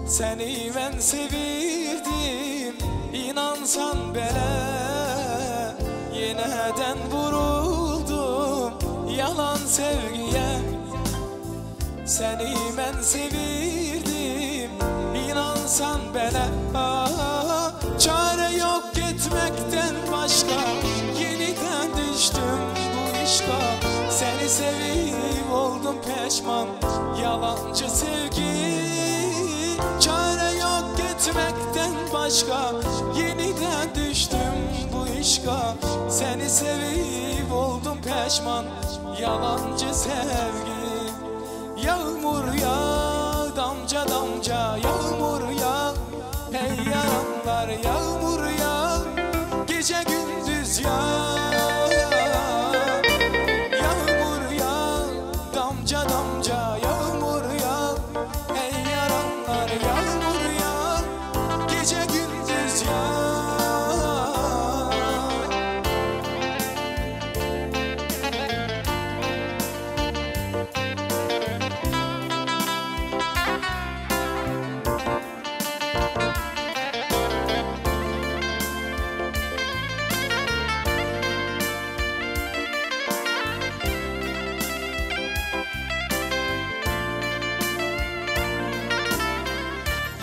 Seni ben sevirdim, inansan bile. Yeniden vuruldum yalan sevgiye. Seni ben sevirdim, inansan bile. Çare yok gitmekten başka, yeniden düştüm bu işka. Seni sevip oldum peşman, yalancı sevgi. Çare yok gitmekten başka, yeniden düştüm bu işka. Seni sevip oldum peşman, yalancı sevgi. Yağmur yağ, damca damca yağmur yağ. Hey yaranlar, yağmur yağ, gece gündüz yağ. Yağmur yağ, damca damca yağmur yağ. Hey yaranlar, yağmur yağ, gece gündüz yağ.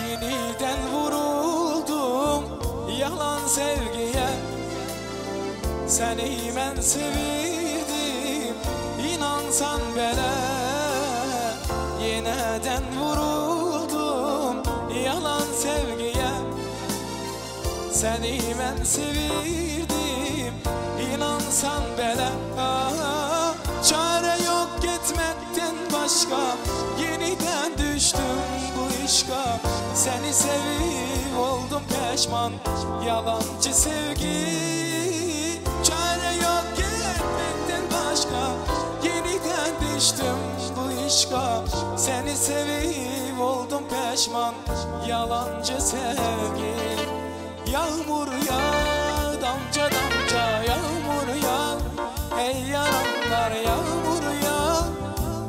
Yeniden vuruldum yalan sevgiye. Seni ben sevirdim, inansan bile. Yeniden vuruldum yalan sevgiye. Seni ben sevirdim, inansan bile. Çare yok gitmekten başka, yeniden düştüm bu işka. Seni sevip oldum peşman, yalancı sevgi. Çare yok gitmekten başka, yeniden düştüm bu işka. Seni sevip oldum peşman, yalancı sevgi. Yağmur yağ, damca damca yağmur yağ. Hey yaranlar, yağmur yağ,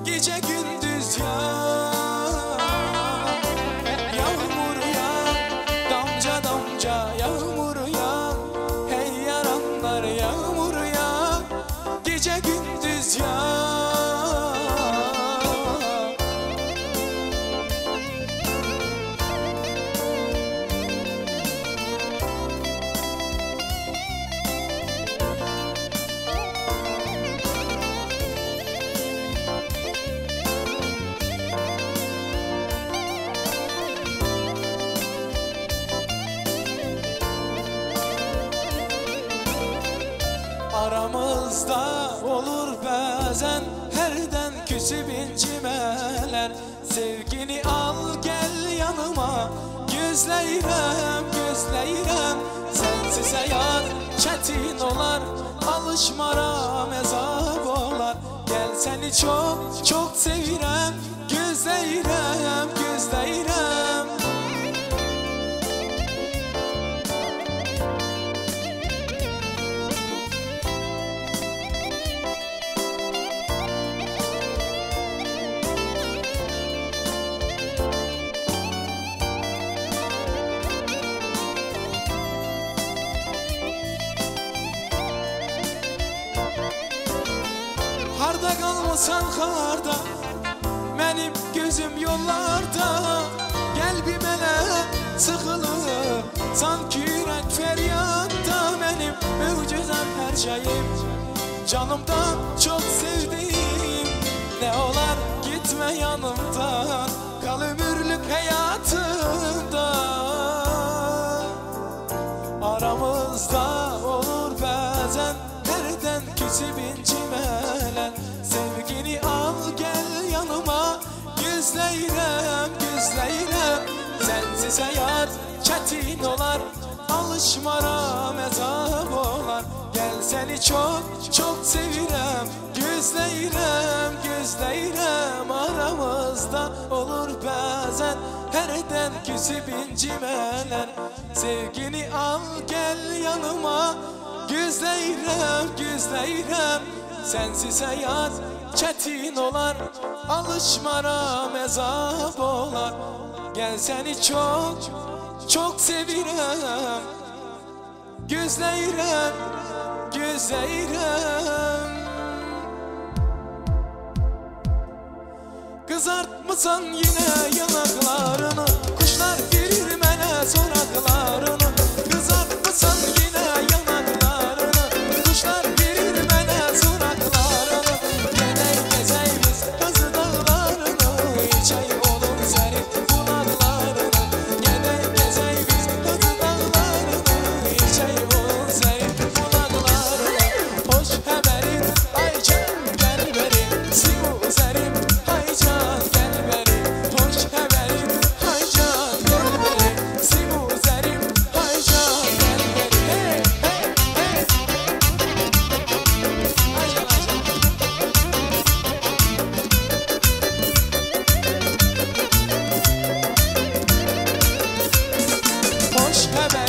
gece gündüz yağ. Yağmur yağ, damca damca yağmur yağ. Hey yaranlar, yağmur yağ, gece gündüz yağ. Aramızda olur bazen herden küsüp incimeler. Sevgini al gel yanıma, gözleyirem gözleyirem. Sensiz hayat çetin olar, alışmaram ezab olar. Gel seni çok çok sevirem, gözleyirem gözleyirem. Harda kalmasan harda, benim gözüm yollarda. Kalbimele sıkılır sanki yürek feryatta. Benim mucizem her şeyim, canımda çok sevdiğim. Ne olar gitme yanımdan, kal ömürlük hayatımda. Aramızda olur bazen nereden küsüp incimeler. Sevgini al gel yanıma, gözleyirem gözleyirem. Sensiz hayat çetin olar, alışmaram ezab olar. Gel seni çok çok sevirem, gözleyirem gözleyirem. Aramızda olur bazen herden küsüp incimeler. Sevgini al gel yanıma, gözleyirem gözleyirem. Sensiz hayat çetin olar, alışmaram ezab olar. Gel seni çok çok sevirəm, gözləyirəm, gözləyirəm. Kızartmısan yine yanaklarını, kuşlar verir mənə soraqlarını. Kızartmısan yine yanaklarını, kuşlar verir mənə soraqlarını. Gedək gəzək biz Qazı dağlarını, içək olum sərin bulaqlarını. Gedək gəzək biz Qazı dağlarını, içək olum sərin bulaqlarını. Hoş həbərin aycan gəl bəri, simu zərim aycan gəl bəri. Hoş həbərin aycan gəl bəri, simu zərim aycan gəl bəri. Hey, hey, hey. Aycan, aycan. Hoş həbər